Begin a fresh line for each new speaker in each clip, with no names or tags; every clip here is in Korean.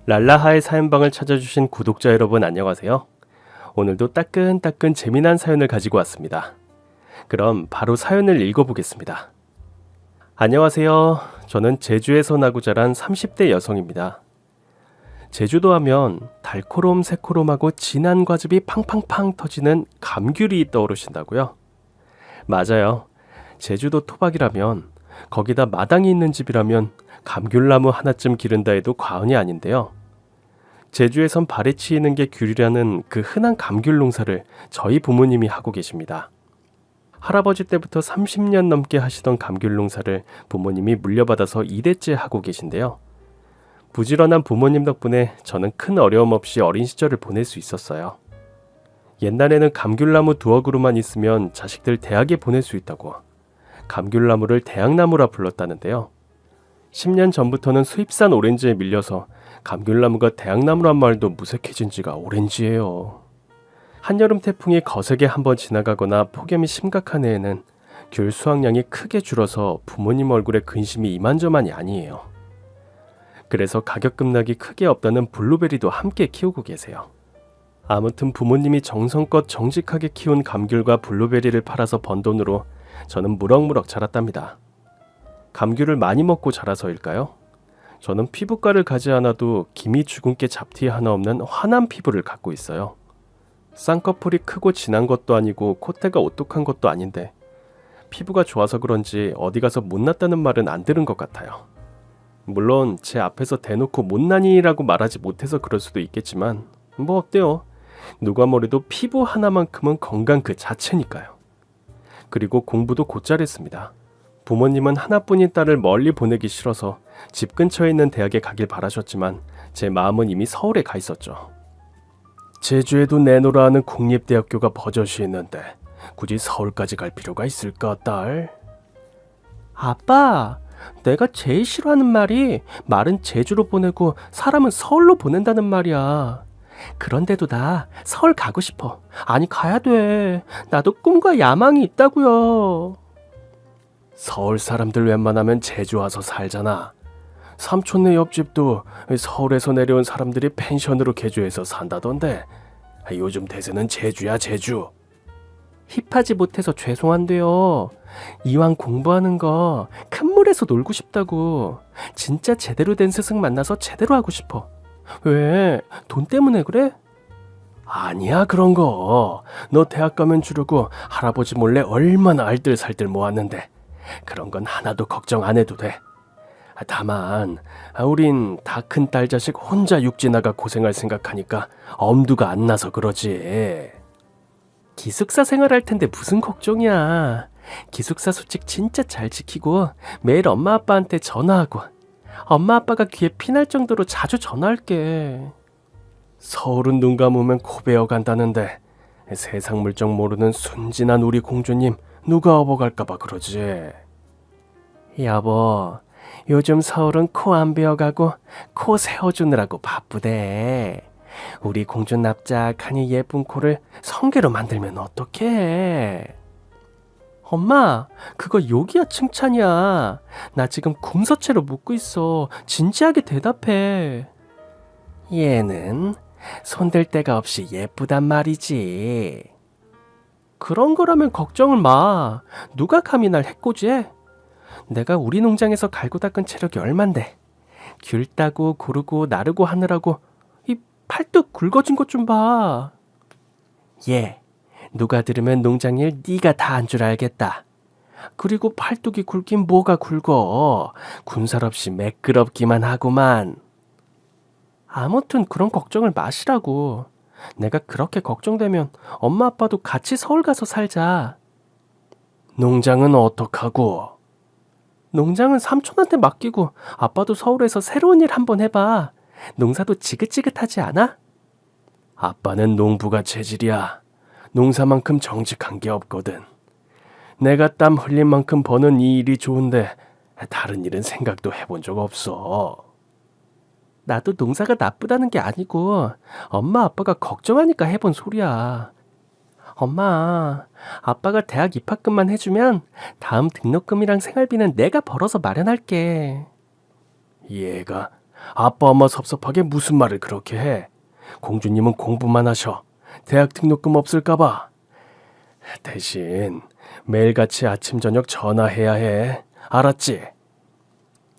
랄라하의 사연방을 찾아주신 구독자 여러분 안녕하세요. 오늘도 따끈따끈 재미난 사연을 가지고 왔습니다. 그럼 바로 사연을 읽어보겠습니다. 안녕하세요. 저는 제주에서 나고 자란 30대 여성입니다. 제주도 하면 달코롬 새코롬하고 진한 과즙이 팡팡팡 터지는 감귤이 떠오르신다고요? 맞아요. 제주도 토박이라면, 거기다 마당이 있는 집이라면 감귤나무 하나쯤 기른다 해도 과언이 아닌데요. 제주에선 발에 치이는 게 귤이라는 그 흔한 감귤 농사를 저희 부모님이 하고 계십니다. 할아버지 때부터 30년 넘게 하시던 감귤 농사를 부모님이 물려받아서 2대째 하고 계신데요. 부지런한 부모님 덕분에 저는 큰 어려움 없이 어린 시절을 보낼 수 있었어요. 옛날에는 감귤나무 두어 그루만 있으면 자식들 대학에 보낼 수 있다고 감귤나무를 대학나무라 불렀다는데요. 10년 전부터는 수입산 오렌지에 밀려서 감귤나무가 대학나무란 말도 무색해진 지가 오렌지예요. 한여름 태풍이 거세게 한번 지나가거나 폭염이 심각한 해에는 귤 수확량이 크게 줄어서 부모님 얼굴에 근심이 이만저만이 아니에요. 그래서 가격 급락이 크게 없다는 블루베리도 함께 키우고 계세요. 아무튼 부모님이 정성껏 정직하게 키운 감귤과 블루베리를 팔아서 번 돈으로 저는 무럭무럭 자랐답니다. 감귤을 많이 먹고 자라서일까요? 저는 피부과를 가지 않아도 기미 주근깨 잡티 하나 없는 환한 피부를 갖고 있어요. 쌍꺼풀이 크고 진한 것도 아니고 콧대가 오똑한 것도 아닌데 피부가 좋아서 그런지 어디 가서 못났다는 말은 안 들은 것 같아요. 물론 제 앞에서 대놓고 못난이라고 말하지 못해서 그럴 수도 있겠지만 뭐 어때요? 누가 뭐래도 피부 하나만큼은 건강 그 자체니까요. 그리고 공부도 곧잘 했습니다. 부모님은 하나뿐인 딸을 멀리 보내기 싫어서 집 근처에 있는 대학에 가길 바라셨지만 제 마음은 이미 서울에 가 있었죠. 제주에도 내놓으라 하는 국립대학교가 버젓이 있는데 굳이 서울까지 갈 필요가 있을까, 딸? 아빠, 내가 제일 싫어하는 말은 제주로 보내고 사람은 서울로 보낸다는 말이야. 그런데도 나 서울 가고 싶어. 아니, 가야 돼. 나도 꿈과 야망이 있다고요. 서울 사람들 웬만하면 제주 와서 살잖아. 삼촌네 옆집도 서울에서 내려온 사람들이 펜션으로 개조해서 산다던데. 요즘 대세는 제주야, 제주. 힙하지 못해서 죄송한데요. 이왕 공부하는 거 큰 물에서 놀고 싶다고. 진짜 제대로 된 스승 만나서 제대로 하고 싶어. 왜? 돈 때문에 그래? 아니야, 그런 거. 너 대학 가면 주려고 할아버지 몰래 얼마나 알뜰살뜰 모았는데 그런 건 하나도 걱정 안 해도 돼. 다만 우린 다 큰 딸 자식 혼자 육지 나가 고생할 생각하니까 엄두가 안 나서 그러지. 기숙사 생활할 텐데 무슨 걱정이야. 기숙사 수칙 진짜 잘 지키고 매일 엄마 아빠한테 전화하고 엄마 아빠가 귀에 피날 정도로 자주 전화할게. 서울은 눈 감으면 코 베어 간다는데 세상 물정 모르는 순진한 우리 공주님 누가 업어갈까봐 그러지. 여보, 요즘 서울은 코 안 베어가고 코 세워주느라고 바쁘대. 우리 공주 납작하니 예쁜 코를 성게로 만들면 어떡해. 엄마, 그거 욕이야 칭찬이야. 나 지금 궁서체로 묻고 있어. 진지하게 대답해. 얘는 손댈 데가 없이 예쁘단 말이지. 그런 거라면 걱정을 마. 누가 감히 날 해코지해? 내가 우리 농장에서 갈고 닦은 체력이 얼만데. 귤 따고 고르고 나르고 하느라고 이 팔뚝 굵어진 것 좀 봐. 얘, 누가 들으면 농장일 네가 다 한 줄 알겠다. 그리고 팔뚝이 굵긴 뭐가 굵어. 군살 없이 매끄럽기만 하구만. 아무튼 그런 걱정을 마시라고. 내가 그렇게 걱정되면 엄마 아빠도 같이 서울 가서 살자. 농장은 어떡하고? 농장은 삼촌한테 맡기고 아빠도 서울에서 새로운 일 한번 해봐. 농사도 지긋지긋하지 않아? 아빠는 농부가 체질이야. 농사만큼 정직한 게 없거든. 내가 땀 흘린 만큼 버는 이 일이 좋은데 다른 일은 생각도 해본 적 없어. 나도 농사가 나쁘다는 게 아니고 엄마 아빠가 걱정하니까 해본 소리야. 엄마, 아빠가 대학 입학금만 해주면 다음 등록금이랑 생활비는 내가 벌어서 마련할게. 얘가 아빠 엄마 섭섭하게 무슨 말을 그렇게 해? 공주님은 공부만 하셔. 대학 등록금 없을까봐. 대신 매일같이 아침 저녁 전화해야 해. 알았지?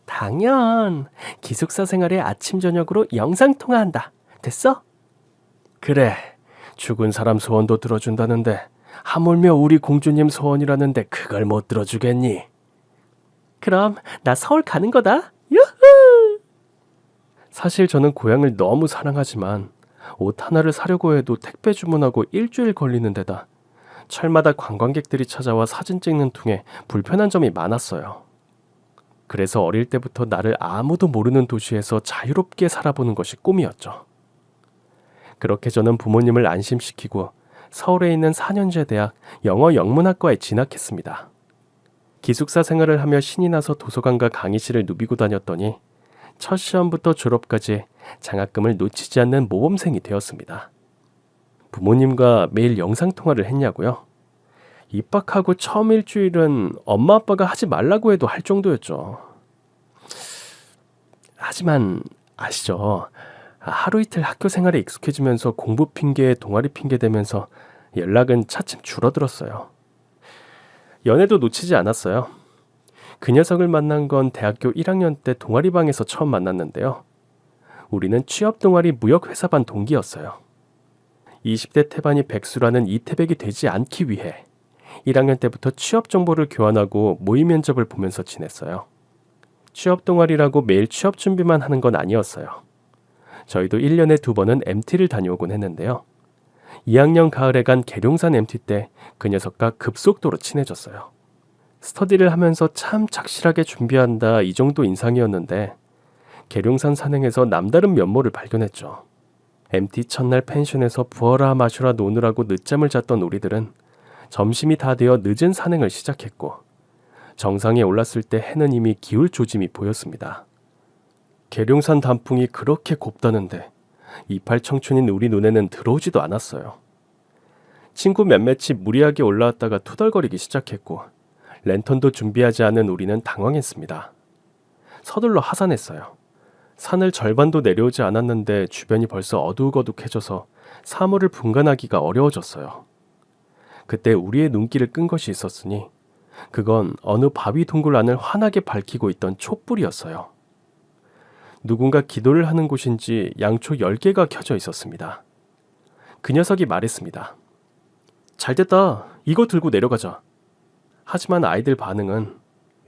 당연. 기숙사 생활에 아침 저녁으로 영상통화한다. 됐어? 그래. 죽은 사람 소원도 들어준다는데 하물며 우리 공주님 소원이라는데 그걸 못 들어주겠니? 그럼 나 서울 가는 거다. 유후! 사실 저는 고향을 너무 사랑하지만 옷 하나를 사려고 해도 택배 주문하고 일주일 걸리는 데다 철마다 관광객들이 찾아와 사진 찍는 통에 불편한 점이 많았어요. 그래서 어릴 때부터 나를 아무도 모르는 도시에서 자유롭게 살아보는 것이 꿈이었죠. 그렇게 저는 부모님을 안심시키고 서울에 있는 4년제 대학 영어 영문학과에 진학했습니다. 기숙사 생활을 하며 신이 나서 도서관과 강의실을 누비고 다녔더니 첫 시험부터 졸업까지 장학금을 놓치지 않는 모범생이 되었습니다. 부모님과 매일 영상통화를 했냐고요? 입학하고 처음 일주일은 엄마 아빠가 하지 말라고 해도 할 정도였죠. 하지만 아시죠? 하루 이틀 학교 생활에 익숙해지면서 공부 핑계, 동아리 핑계 대면서 연락은 차츰 줄어들었어요. 연애도 놓치지 않았어요. 그 녀석을 만난 건 대학교 1학년 때 동아리방에서 처음 만났는데요. 우리는 취업 동아리 무역회사반 동기였어요. 20대 태반이 백수라는 이태백이 되지 않기 위해 1학년 때부터 취업 정보를 교환하고 모의 면접을 보면서 지냈어요. 취업 동아리라고 매일 취업 준비만 하는 건 아니었어요. 저희도 1년에 2번은 MT를 다녀오곤 했는데요. 2학년 가을에 간 계룡산 MT 때 그 녀석과 급속도로 친해졌어요. 스터디를 하면서 참 착실하게 준비한다 이 정도 인상이었는데 계룡산 산행에서 남다른 면모를 발견했죠. MT 첫날 펜션에서 부어라 마셔라 노느라고 늦잠을 잤던 우리들은 점심이 다 되어 늦은 산행을 시작했고 정상에 올랐을 때 해는 이미 기울 조짐이 보였습니다. 계룡산 단풍이 그렇게 곱다는데 이팔 청춘인 우리 눈에는 들어오지도 않았어요. 친구 몇몇이 무리하게 올라왔다가 투덜거리기 시작했고 랜턴도 준비하지 않은 우리는 당황했습니다. 서둘러 하산했어요. 산을 절반도 내려오지 않았는데 주변이 벌써 어두우거둑해져서 사물을 분간하기가 어려워졌어요. 그때 우리의 눈길을 끈 것이 있었으니 그건 어느 바위 동굴 안을 환하게 밝히고 있던 촛불이었어요. 누군가 기도를 하는 곳인지 양초 10개가 켜져 있었습니다. 그 녀석이 말했습니다. 잘됐다. 이거 들고 내려가자. 하지만 아이들 반응은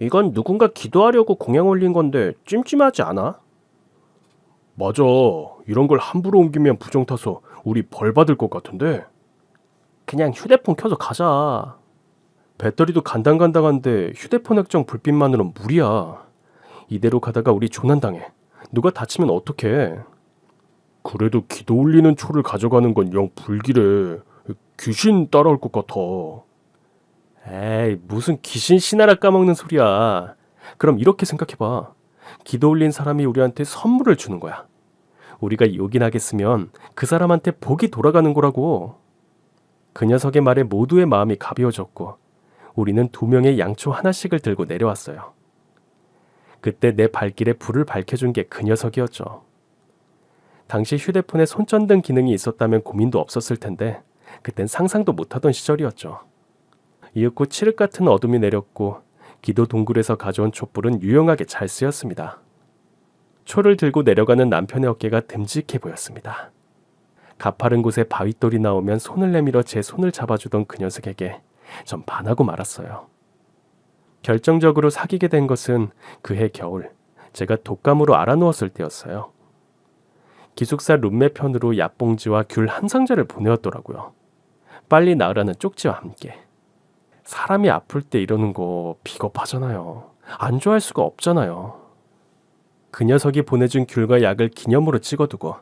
이건 누군가 기도하려고 공양 올린 건데 찜찜하지 않아? 맞아. 이런 걸 함부로 옮기면 부정 타서 우리 벌 받을 것 같은데. 그냥 휴대폰 켜서 가자. 배터리도 간당간당한데 휴대폰 액정 불빛만으론 무리야. 이대로 가다가 우리 조난당해. 누가 다치면 어떡해. 그래도 기도 올리는 초를 가져가는 건 영 불길해. 귀신 따라올 것 같아. 에이, 무슨 귀신 신하라 까먹는 소리야. 그럼 이렇게 생각해봐. 기도 올린 사람이 우리한테 선물을 주는 거야. 우리가 요긴하겠으면 그 사람한테 복이 돌아가는 거라고. 그 녀석의 말에 모두의 마음이 가벼워졌고 우리는 2명의 양초 하나씩을 들고 내려왔어요. 그때 내 발길에 불을 밝혀준 게 그 녀석이었죠. 당시 휴대폰에 손전등 기능이 있었다면 고민도 없었을 텐데 그땐 상상도 못하던 시절이었죠. 이윽고 칠흑 같은 어둠이 내렸고 기도 동굴에서 가져온 촛불은 유용하게 잘 쓰였습니다. 초를 들고 내려가는 남편의 어깨가 듬직해 보였습니다. 가파른 곳에 바윗돌이 나오면 손을 내밀어 제 손을 잡아주던 그 녀석에게 전 반하고 말았어요. 결정적으로 사귀게 된 것은 그해 겨울 제가 독감으로 알아누웠을 때였어요. 기숙사 룸메 편으로 약봉지와 귤 한 상자를 보내었더라고요. 빨리 나으라는 쪽지와 함께. 사람이 아플 때 이러는 거 비겁하잖아요. 안 좋아할 수가 없잖아요. 그 녀석이 보내준 귤과 약을 기념으로 찍어두고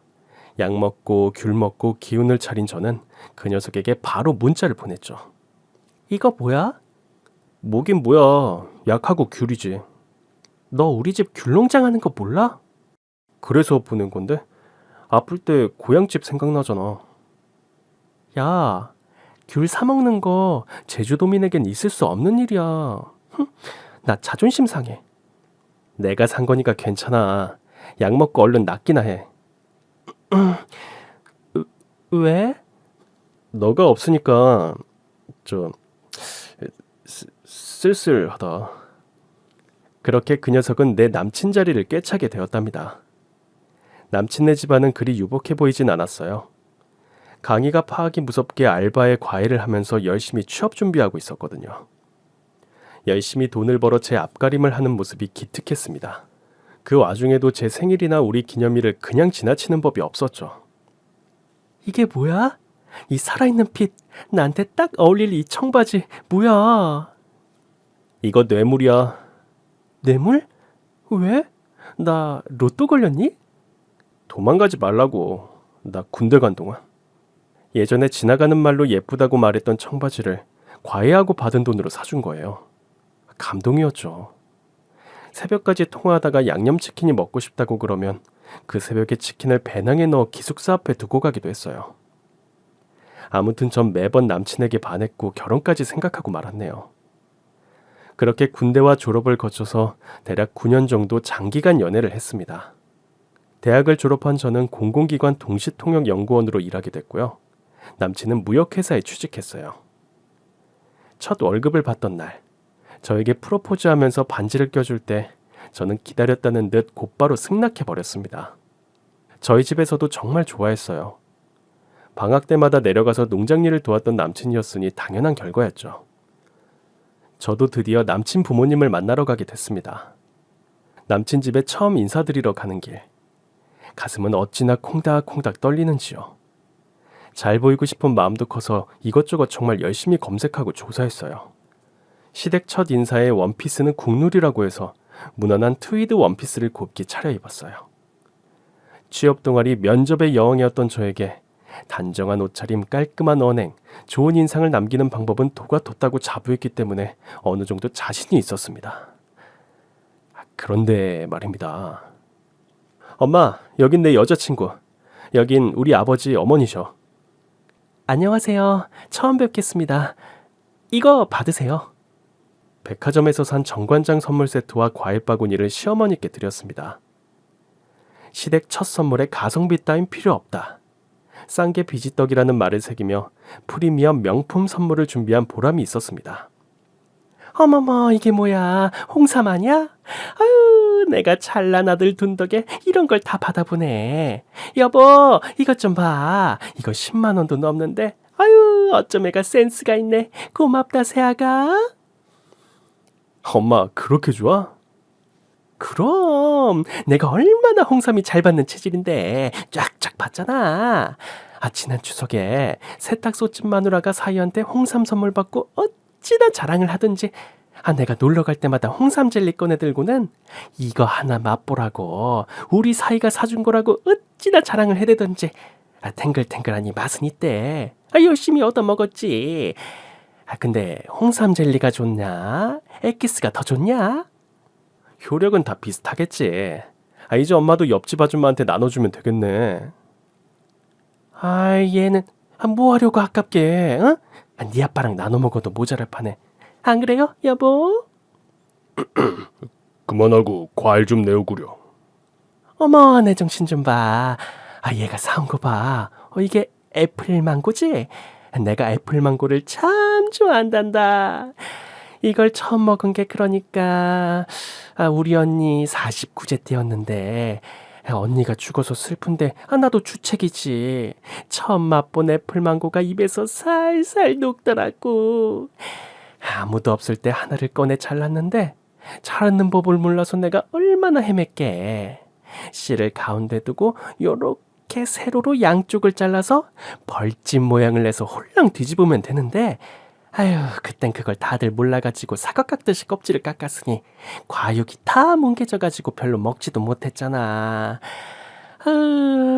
약 먹고 귤 먹고 기운을 차린 저는 그 녀석에게 바로 문자를 보냈죠. 이거 뭐야? 뭐긴 뭐야. 약하고 귤이지. 너 우리 집 귤농장 하는 거 몰라? 그래서 보낸 건데 아플 때 고향집 생각나잖아. 야, 귤 사 먹는 거 제주도민에겐 있을 수 없는 일이야. 나 자존심 상해. 내가 산 거니까 괜찮아. 약 먹고 얼른 낫기나 해. 왜? 너가 없으니까 좀 쓸쓸하다. 그렇게 그 녀석은 내 남친 자리를 꿰차게 되었답니다. 남친네 집안은 그리 유복해 보이진 않았어요. 강의가 파악이 무섭게 알바에 과외를 하면서 열심히 취업 준비하고 있었거든요. 열심히 돈을 벌어 제 앞가림을 하는 모습이 기특했습니다. 그 와중에도 제 생일이나 우리 기념일을 그냥 지나치는 법이 없었죠. 이게 뭐야? 이 살아있는 핏, 나한테 딱 어울릴 이 청바지, 뭐야? 이거 뇌물이야. 뇌물? 왜? 나 로또 걸렸니? 도망가지 말라고. 나 군대 간 동안. 예전에 지나가는 말로 예쁘다고 말했던 청바지를 과외하고 받은 돈으로 사준 거예요. 감동이었죠. 새벽까지 통화하다가 양념치킨이 먹고 싶다고 그러면 그 새벽에 치킨을 배낭에 넣어 기숙사 앞에 두고 가기도 했어요. 아무튼 전 매번 남친에게 반했고 결혼까지 생각하고 말았네요. 그렇게 군대와 졸업을 거쳐서 대략 9년 정도 장기간 연애를 했습니다. 대학을 졸업한 저는 공공기관 동시통역연구원으로 일하게 됐고요. 남친은 무역회사에 취직했어요. 첫 월급을 받던 날, 저에게 프로포즈하면서 반지를 껴줄 때 저는 기다렸다는 듯 곧바로 승낙해버렸습니다. 저희 집에서도 정말 좋아했어요. 방학 때마다 내려가서 농장일을 도왔던 남친이었으니 당연한 결과였죠. 저도 드디어 남친 부모님을 만나러 가게 됐습니다. 남친 집에 처음 인사드리러 가는 길. 가슴은 어찌나 콩닥콩닥 떨리는지요. 잘 보이고 싶은 마음도 커서 이것저것 정말 열심히 검색하고 조사했어요. 시댁 첫 인사에 원피스는 국룰이라고 해서 무난한 트위드 원피스를 곱게 차려입었어요. 취업 동아리 면접의 여왕이었던 저에게 단정한 옷차림, 깔끔한 언행, 좋은 인상을 남기는 방법은 도가 돋다고 자부했기 때문에 어느 정도 자신이 있었습니다. 그런데 말입니다. 엄마, 여긴 내 여자친구. 여긴 우리 아버지 어머니셔. 안녕하세요. 처음 뵙겠습니다. 이거 받으세요. 백화점에서 산 정관장 선물 세트와 과일 바구니를 시어머니께 드렸습니다. 시댁 첫 선물에 가성비 따윈 필요 없다. 싼 게 비지떡이라는 말을 새기며 프리미엄 명품 선물을 준비한 보람이 있었습니다. 어머머, 이게 뭐야? 홍삼 아냐? 아유, 내가 잘난 아들 둔 덕에 이런 걸 다 받아보네. 여보, 이것 좀 봐. 이거 10만 원도 넘는데. 아유, 어쩜 애가 센스가 있네. 고맙다, 새아가. 엄마, 그렇게 좋아? 그럼 내가 얼마나 홍삼이 잘 받는 체질인데 쫙쫙 받잖아. 지난 추석에 세탁소집 마누라가 사위한테 홍삼 선물 받고 어찌나 자랑을 하든지 내가 놀러 갈 때마다 홍삼 젤리 꺼내 들고는 이거 하나 맛보라고 우리 사위가 사준 거라고 어찌나 자랑을 해대던지 탱글탱글하니 맛은 있대. 열심히 얻어먹었지. 근데 홍삼 젤리가 좋냐? 엑기스가 더 좋냐? 효력은 다 비슷하겠지. 이제 엄마도 옆집 아줌마한테 나눠주면 되겠네. 얘는 뭐 하려고 아깝게, 응? 네 아빠랑 나눠 먹어도 모자랄 판에. 안 그래요, 여보?
그만하고 과일 좀 내어구려.
어머, 내 정신 좀 봐. 얘가 사온 거 봐. 이게 애플망고지? 내가 애플망고를 참 좋아한단다. 이걸 처음 먹은 게 그러니까 우리 언니 49세 때였는데 언니가 죽어서 슬픈데 나도 주책이지. 처음 맛본 애플망고가 입에서 살살 녹더라고. 아무도 없을 때 하나를 꺼내 잘랐는데 자르는 법을 몰라서 내가 얼마나 헤맸게. 씨를 가운데 두고 요렇게 세로로 양쪽을 잘라서 벌집 모양을 내서 홀랑 뒤집으면 되는데 그땐 그걸 다들 몰라가지고 사과 깎듯이 껍질을 깎았으니 과육이 다 뭉개져가지고 별로 먹지도 못했잖아.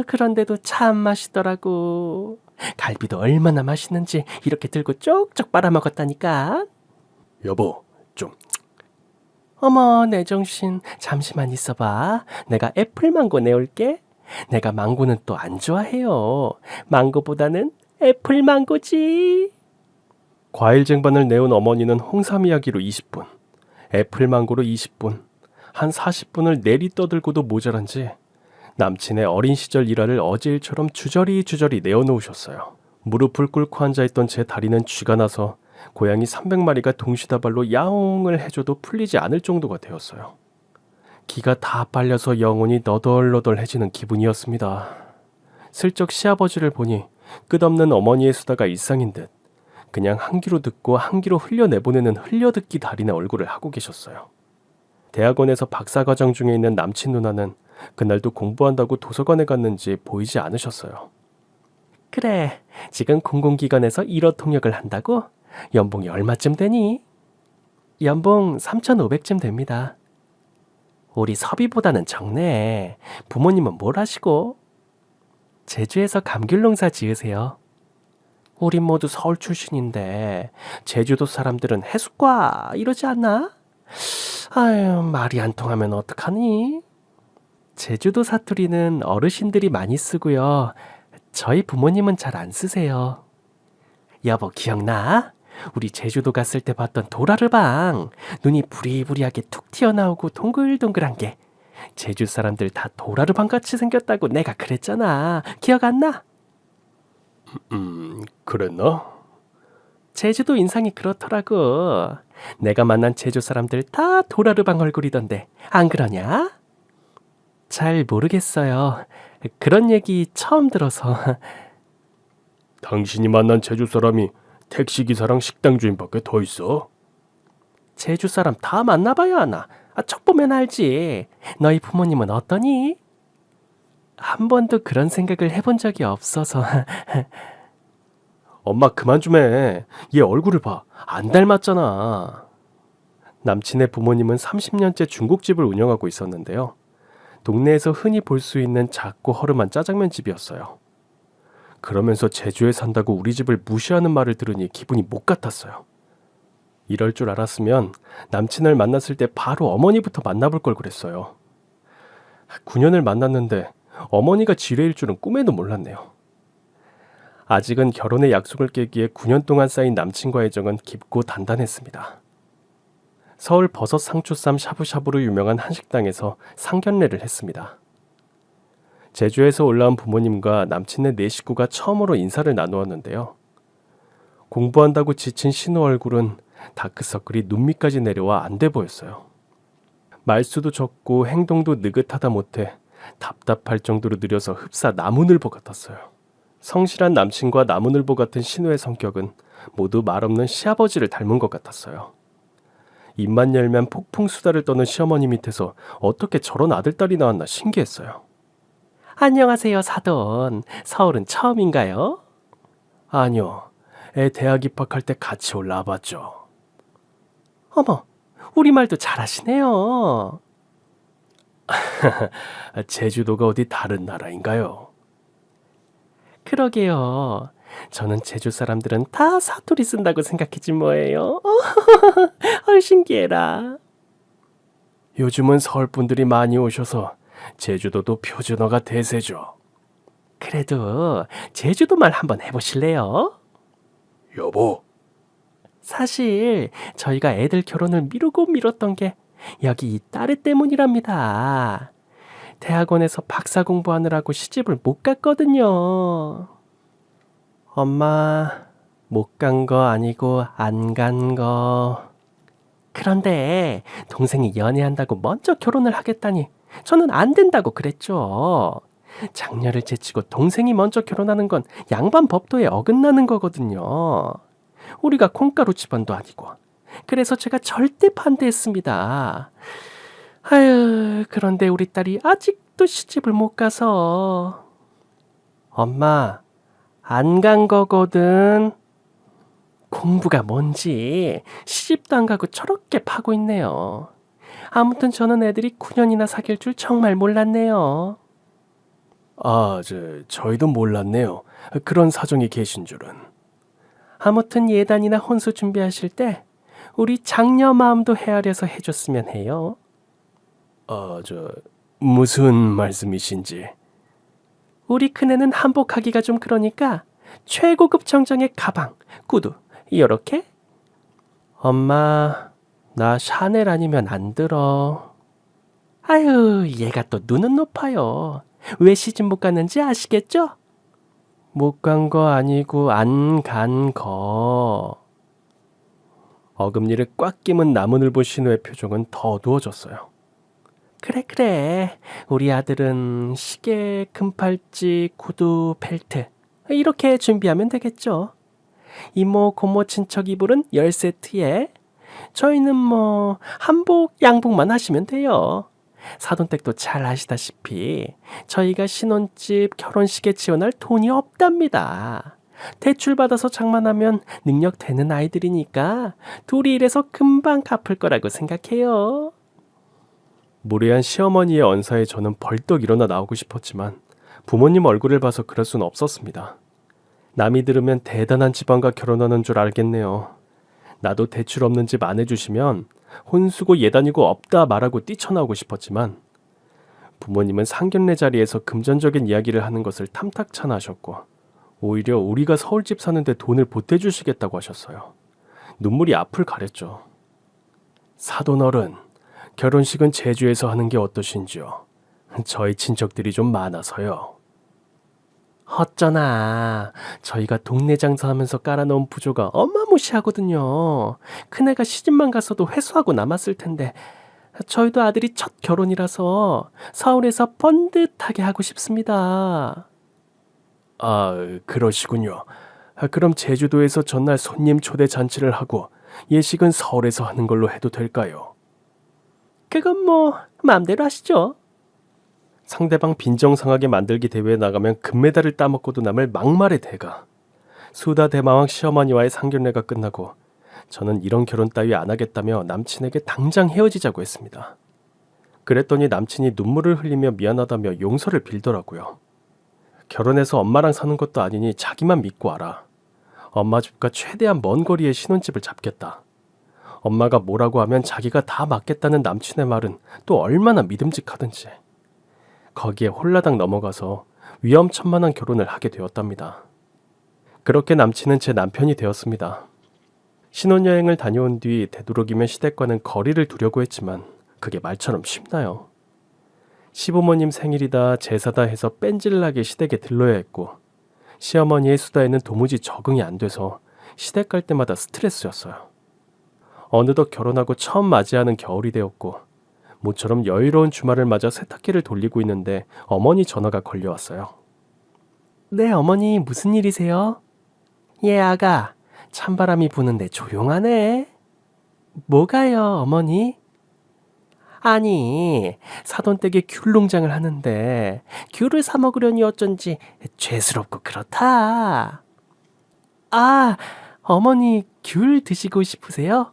그런데도 참 맛있더라고. 갈비도 얼마나 맛있는지 이렇게 들고 쪽쪽 빨아먹었다니까.
여보, 좀.
어머, 내 정신. 잠시만 있어봐. 내가 애플망고 내올게. 내가 망고는 또 안 좋아해요. 망고보다는 애플망고지. 과일 쟁반을 내온 어머니는 홍삼 이야기로 20분, 애플망고로 20분, 한 40분을 내리 떠들고도 모자란지 남친의 어린 시절 일화를 어제 일처럼 주저리 내어놓으셨어요. 무릎을 꿇고 앉아있던 제 다리는 쥐가 나서 고양이 300마리가 동시다발로 야옹을 해줘도 풀리지 않을 정도가 되었어요. 기가 다 빨려서 영혼이 너덜너덜해지는 기분이었습니다. 슬쩍 시아버지를 보니 끝없는 어머니의 수다가 일상인 듯 그냥 한 귀로 듣고 한 귀로 흘려내보내는 흘려듣기 달인의 얼굴을 하고 계셨어요. 대학원에서 박사과정 중에 있는 남친 누나는 그날도 공부한다고 도서관에 갔는지 보이지 않으셨어요. 그래, 지금 공공기관에서 1호 통역을 한다고? 연봉이 얼마쯤 되니? 연봉 3,500쯤 됩니다. 우리 섭이보다는 적네. 부모님은 뭘 하시고? 제주에서 감귤농사 지으세요. 우린 모두 서울 출신인데 제주도 사람들은 해수과 이러지 않나? 아유, 말이 안 통하면 어떡하니? 제주도 사투리는 어르신들이 많이 쓰고요. 저희 부모님은 잘 안 쓰세요. 여보, 기억나? 우리 제주도 갔을 때 봤던 도라르방. 눈이 부리부리하게 툭 튀어나오고 동글동글한 게. 제주 사람들 다 도라르방 같이 생겼다고 내가 그랬잖아. 기억 안 나?
그랬나?
제주도 인상이 그렇더라고. 내가 만난 제주 사람들 다 도라르방 얼굴이던데 안 그러냐? 잘 모르겠어요. 그런 얘기 처음 들어서.
당신이 만난 제주 사람이 택시기사랑 식당 주인밖에 더 있어?
제주 사람 다 만나봐야 하나? 척 보면 알지. 너희 부모님은 어떠니? 한 번도 그런 생각을 해본 적이 없어서.
엄마 그만 좀 해. 얘 얼굴을 봐. 안 닮았잖아.
남친의 부모님은 30년째 중국집을 운영하고 있었는데요. 동네에서 흔히 볼 수 있는 작고 허름한 짜장면 집이었어요. 그러면서 제주에 산다고 우리 집을 무시하는 말을 들으니 기분이 못 같았어요. 이럴 줄 알았으면 남친을 만났을 때 바로 어머니부터 만나볼 걸 그랬어요. 9년을 만났는데 어머니가 지뢰일 줄은 꿈에도 몰랐네요. 아직은 결혼의 약속을 깨기에 9년 동안 쌓인 남친과의 정은 깊고 단단했습니다. 서울 버섯 상추쌈 샤브샤브로 유명한 한식당에서 상견례를 했습니다. 제주에서 올라온 부모님과 남친의 네 식구가 처음으로 인사를 나누었는데요. 공부한다고 지친 신우 얼굴은 다크서클이 눈 밑까지 내려와 안 돼 보였어요. 말수도 적고 행동도 느긋하다 못해 답답할 정도로 느려서 흡사 나무늘보 같았어요. 성실한 남친과 나무늘보 같은 신우의 성격은 모두 말없는 시아버지를 닮은 것 같았어요. 입만 열면 폭풍 수다를 떠는 시어머니 밑에서 어떻게 저런 아들딸이 나왔나 신기했어요. 안녕하세요, 사돈. 서울은 처음인가요? 아니요. 애 대학 입학할 때 같이 올라와 봤죠. 어머, 우리말도 잘하시네요. 제주도가 어디 다른 나라인가요? 그러게요. 저는 제주 사람들은 다 사투리 쓴다고 생각했지 뭐예요. 신기해라. 요즘은 서울 분들이 많이 오셔서 제주도도 표준어가 대세죠. 그래도 제주도 말 한번 해보실래요?
여보,
사실 저희가 애들 결혼을 미루고 미뤘던 게 여기 이 딸애 때문이랍니다. 대학원에서 박사 공부하느라고 시집을 못 갔거든요. 엄마, 못 간 거 아니고 안 간 거. 그런데 동생이 연애한다고 먼저 결혼을 하겠다니 저는 안 된다고 그랬죠. 장녀를 제치고 동생이 먼저 결혼하는 건 양반 법도에 어긋나는 거거든요. 우리가 콩가루 집안도 아니고. 그래서 제가 절대 반대했습니다. 아유, 그런데 우리 딸이 아직도 시집을 못 가서. 엄마, 안 간 거거든. 공부가 뭔지 시집도 안 가고 저렇게 파고 있네요. 아무튼 저는 애들이 9년이나 사귈 줄 정말 몰랐네요.
저희도 몰랐네요. 그런 사정이 계신 줄은.
아무튼 예단이나 혼수 준비하실 때 우리 장녀 마음도 헤아려서 해줬으면 해요.
무슨 말씀이신지.
우리 큰애는 한복하기가 좀 그러니까 최고급 정장의 가방, 구두 이렇게. 엄마, 나 샤넬 아니면 안 들어.
아유, 얘가 또 눈은 높아요. 왜 시집 못 갔는지 아시겠죠? 못 간 거 아니고 안 간 거.
어금니를 꽉 끼문 나무늘보 신우의 표정은 더 어두워졌어요.
그래. 우리 아들은 시계, 금팔찌, 구두, 벨트 이렇게 준비하면 되겠죠. 이모, 고모, 친척 이불은 10세트에 저희는 뭐 한복, 양복만 하시면 돼요. 사돈댁도 잘 아시다시피 저희가 신혼집, 결혼식에 지원할 돈이 없답니다. 대출 받아서 장만하면 능력 되는 아이들이니까 둘이 일해서 금방 갚을 거라고 생각해요.
무례한 시어머니의 언사에 저는 벌떡 일어나 나오고 싶었지만 부모님 얼굴을 봐서 그럴 수는 없었습니다. 남이 들으면 대단한 집안과 결혼하는 줄 알겠네요. 나도 대출 없는 집 안 해주시면 혼수고 예단이고 없다 말하고 뛰쳐나오고 싶었지만 부모님은 상견례 자리에서 금전적인 이야기를 하는 것을 탐탁찮아 하셨고 오히려 우리가 서울집 사는데 돈을 보태주시겠다고 하셨어요. 눈물이 앞을 가렸죠. 사돈어른, 결혼식은 제주에서 하는 게 어떠신지요? 저희 친척들이 좀 많아서요.
어쩌나 저희가 동네 장사하면서 깔아놓은 부조가 어마무시하거든요. 큰애가 시집만 갔어도 회수하고 남았을 텐데 저희도 아들이 첫 결혼이라서 서울에서 번듯하게 하고 싶습니다.
아, 그러시군요. 그럼 제주도에서 전날 손님 초대 잔치를 하고 예식은 서울에서 하는 걸로 해도 될까요?
그건 뭐 마음대로 하시죠.
상대방 빈정상하게 만들기 대회에 나가면 금메달을 따먹고도 남을 막말의 대가. 수다 대마왕 시어머니와의 상견례가 끝나고 저는 이런 결혼 따위 안 하겠다며 남친에게 당장 헤어지자고 했습니다. 그랬더니 남친이 눈물을 흘리며 미안하다며 용서를 빌더라고요. 결혼해서 엄마랑 사는 것도 아니니 자기만 믿고 와라. 엄마 집과 최대한 먼 거리에 신혼집을 잡겠다. 엄마가 뭐라고 하면 자기가 다 맡겠다는 남친의 말은 또 얼마나 믿음직하든지. 거기에 홀라당 넘어가서 위험천만한 결혼을 하게 되었답니다. 그렇게 남친은 제 남편이 되었습니다. 신혼여행을 다녀온 뒤 되도록이면 시댁과는 거리를 두려고 했지만 그게 말처럼 쉽나요? 시부모님 생일이다 제사다 해서 뺀질나게 시댁에 들러야 했고 시어머니의 수다에는 도무지 적응이 안 돼서 시댁 갈 때마다 스트레스였어요. 어느덧 결혼하고 처음 맞이하는 겨울이 되었고 모처럼 여유로운 주말을 맞아 세탁기를 돌리고 있는데 어머니 전화가 걸려왔어요.
네, 어머니 무슨 일이세요? 예, 아가. 찬바람이 부는데 조용하네. 뭐가요, 어머니? 아니, 사돈댁에 귤 농장을 하는데 귤을 사 먹으려니 어쩐지 죄스럽고 그렇다. 아, 어머니 귤 드시고 싶으세요?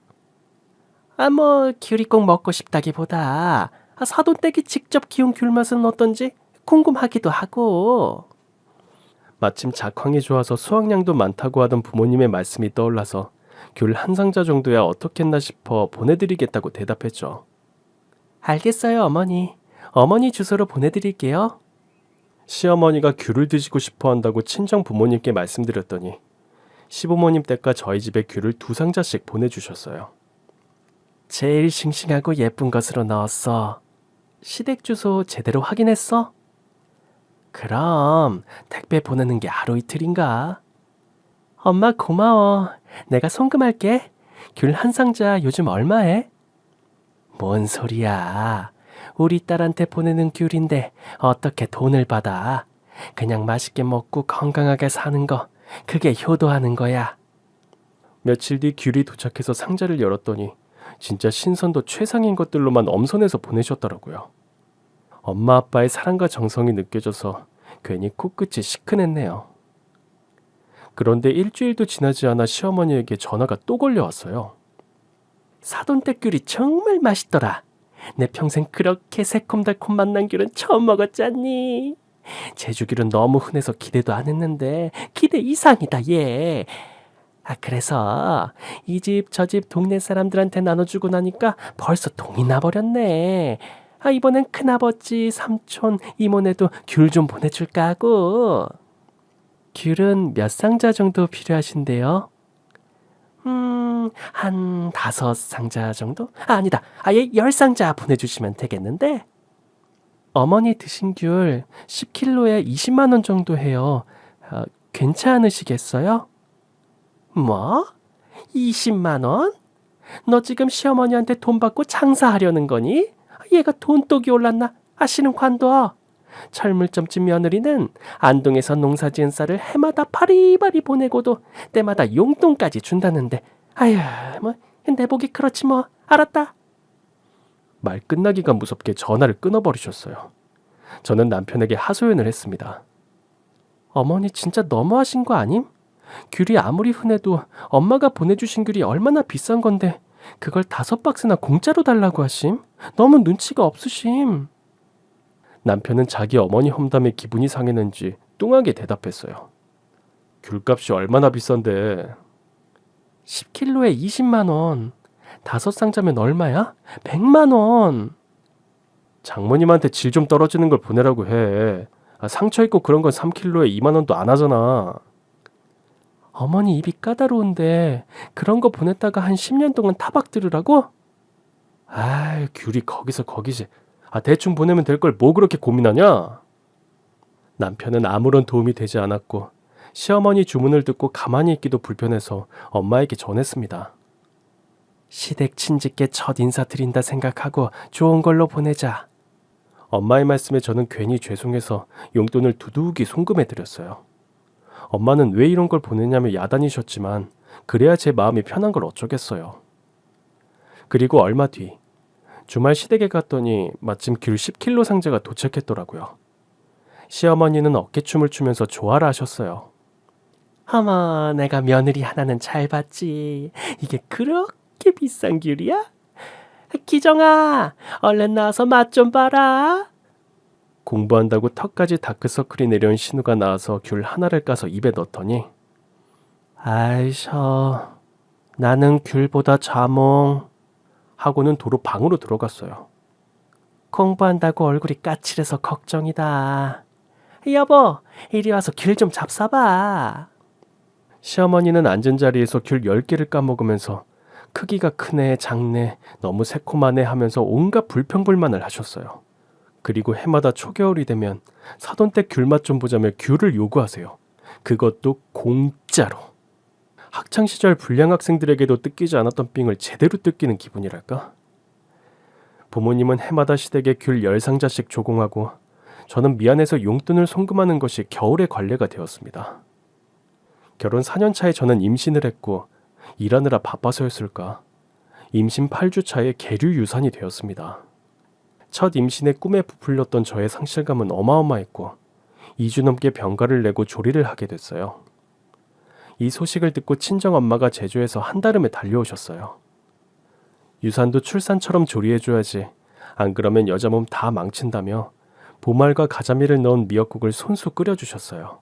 뭐 귤이 꼭 먹고 싶다기보다 사돈댁이 직접 키운 귤 맛은 어떤지 궁금하기도 하고.
마침 작황이 좋아서 수확량도 많다고 하던 부모님의 말씀이 떠올라서 귤 한 상자 정도야 어떻겠나 싶어 보내드리겠다고 대답했죠.
알겠어요, 어머니. 어머니 주소로 보내드릴게요.
시어머니가 귤을 드시고 싶어 한다고 친정 부모님께 말씀드렸더니 시부모님 댁과 저희 집에 귤을 2상자씩 보내주셨어요.
제일 싱싱하고 예쁜 것으로 넣었어. 시댁 주소 제대로 확인했어? 그럼 택배 보내는 게 하루 이틀인가? 엄마 고마워. 내가 송금할게. 귤 한 상자 요즘 얼마해? 뭔 소리야. 우리 딸한테 보내는 귤인데 어떻게 돈을 받아. 그냥 맛있게 먹고 건강하게 사는 거, 그게 효도하는 거야.
며칠 뒤 귤이 도착해서 상자를 열었더니 진짜 신선도 최상인 것들로만 엄선해서 보내셨더라고요. 엄마 아빠의 사랑과 정성이 느껴져서 괜히 코끝이 시큰했네요. 그런데 일주일도 지나지 않아 시어머니에게 전화가 또 걸려왔어요.
사돈댁 귤이 정말 맛있더라. 내 평생 그렇게 새콤달콤 맛난 귤은 처음 먹었잖니. 제주 귤은 너무 흔해서 기대도 안 했는데 기대 이상이다 얘. 그래서 이 집 저 집 동네 사람들한테 나눠주고 나니까 벌써 동이 나버렸네. 이번엔 큰아버지, 삼촌, 이모네도 귤 좀 보내줄까 하고. 귤은 몇 상자 정도 필요하신데요? 한 5상자 정도? 아니다. 아예 10상자 보내주시면 되겠는데? 어머니 드신 귤 10kg에 20만 원 정도 해요. 괜찮으시겠어요? 뭐? 20만 원? 너 지금 시어머니한테 돈 받고 장사하려는 거니? 얘가 돈독이 올랐나? 아씨는 관둬. 철물점집 며느리는 안동에서 농사지은 쌀을 해마다 바리바리 보내고도 때마다 용돈까지 준다는데 아휴 뭐 내 보기 그렇지 뭐. 알았다.
말 끝나기가 무섭게 전화를 끊어버리셨어요. 저는 남편에게 하소연을 했습니다.
어머니 진짜 너무하신 거 아님? 귤이 아무리 흔해도 엄마가 보내주신 귤이 얼마나 비싼 건데 그걸 5박스나 공짜로 달라고 하심? 너무 눈치가 없으심.
남편은 자기 어머니 험담에 기분이 상했는지 뚱하게 대답했어요. 귤값이 얼마나 비싼데.
10kg에 20만 원. 5상자면 얼마야? 100만 원.
장모님한테 질 좀 떨어지는 걸 보내라고 해. 상처 있고 그런 건 3kg에 2만 원도 안 하잖아.
어머니 입이 까다로운데 그런 거 보냈다가 한 10년 동안 타박 들으라고?
아이, 귤이 거기서 거기지. 대충 보내면 될 걸 뭐 그렇게 고민하냐? 남편은 아무런 도움이 되지 않았고 시어머니 주문을 듣고 가만히 있기도 불편해서 엄마에게 전했습니다.
시댁 친직께 첫 인사 드린다 생각하고 좋은 걸로 보내자.
엄마의 말씀에 저는 괜히 죄송해서 용돈을 두둑이 송금해 드렸어요. 엄마는 왜 이런 걸 보내냐며 야단이셨지만 그래야 제 마음이 편한 걸 어쩌겠어요. 그리고 얼마 뒤 주말 시댁에 갔더니 마침 귤 10kg 상자가 도착했더라고요. 시어머니는 어깨춤을 추면서 좋아라 하셨어요.
어머, 내가 며느리 하나는 잘 봤지. 이게 그렇게 비싼 귤이야? 기정아, 얼른 나와서 맛 좀 봐라.
공부한다고 턱까지 다크서클이 내려온 신우가 나와서 귤 하나를 까서 입에 넣더니
아이셔, 나는 귤보다 자몽.
하고는 도로 방으로 들어갔어요.
공부한다고 얼굴이 까칠해서 걱정이다. 여보, 이리 와서 귤 좀 잡숴봐.
시어머니는 앉은 자리에서 귤 10개를 까먹으면서 크기가 크네 작네 너무 새콤하네 하면서 온갖 불평불만을 하셨어요. 그리고 해마다 초겨울이 되면 사돈댁 귤맛 좀 보자며 귤을 요구하세요. 그것도 공짜로. 학창시절 불량 학생들에게도 뜯기지 않았던 삥을 제대로 뜯기는 기분이랄까? 부모님은 해마다 시댁에 귤 10상자씩 조공하고 저는 미안해서 용돈을 송금하는 것이 겨울의 관례가 되었습니다. 결혼 4년 차에 저는 임신을 했고 일하느라 바빠서였을까 임신 8주 차에 계류 유산이 되었습니다. 첫 임신에 꿈에 부풀렸던 저의 상실감은 어마어마했고 2주 넘게 병가를 내고 조리를 하게 됐어요. 이 소식을 듣고 친정엄마가 제주에서 한달음에 달려오셨어요. 유산도 출산처럼 조리해줘야지 안 그러면 여자 몸 다 망친다며 보말과 가자미를 넣은 미역국을 손수 끓여주셨어요.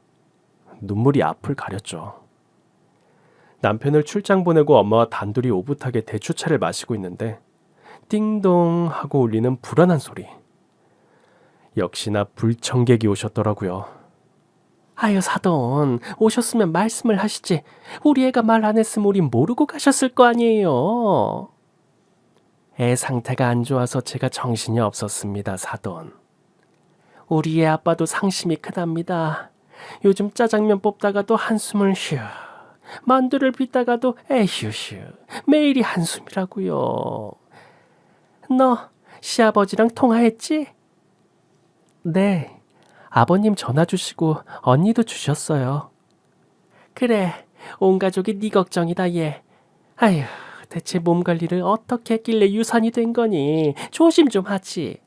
눈물이 앞을 가렸죠. 남편을 출장 보내고 엄마와 단둘이 오붓하게 대추차를 마시고 있는데 띵동 하고 울리는 불안한 소리. 역시나 불청객이 오셨더라고요.
아유 사돈, 오셨으면 말씀을 하시지. 우리 애가 말 안 했으면 우린 모르고 가셨을 거 아니에요. 애 상태가 안 좋아서 제가 정신이 없었습니다, 사돈. 우리 애 아빠도 상심이 크답니다. 요즘 짜장면 뽑다가도 한숨을 휴, 만두를 빚다가도 에휴휴, 매일이 한숨이라고요. 너 시아버지랑 통화했지? 네. 아버님 전화 주시고 언니도 주셨어요. 그래, 온 가족이 네 걱정이다 얘. 아휴, 대체 몸 관리를 어떻게 했길래 유산이 된 거니? 조심 좀 하지.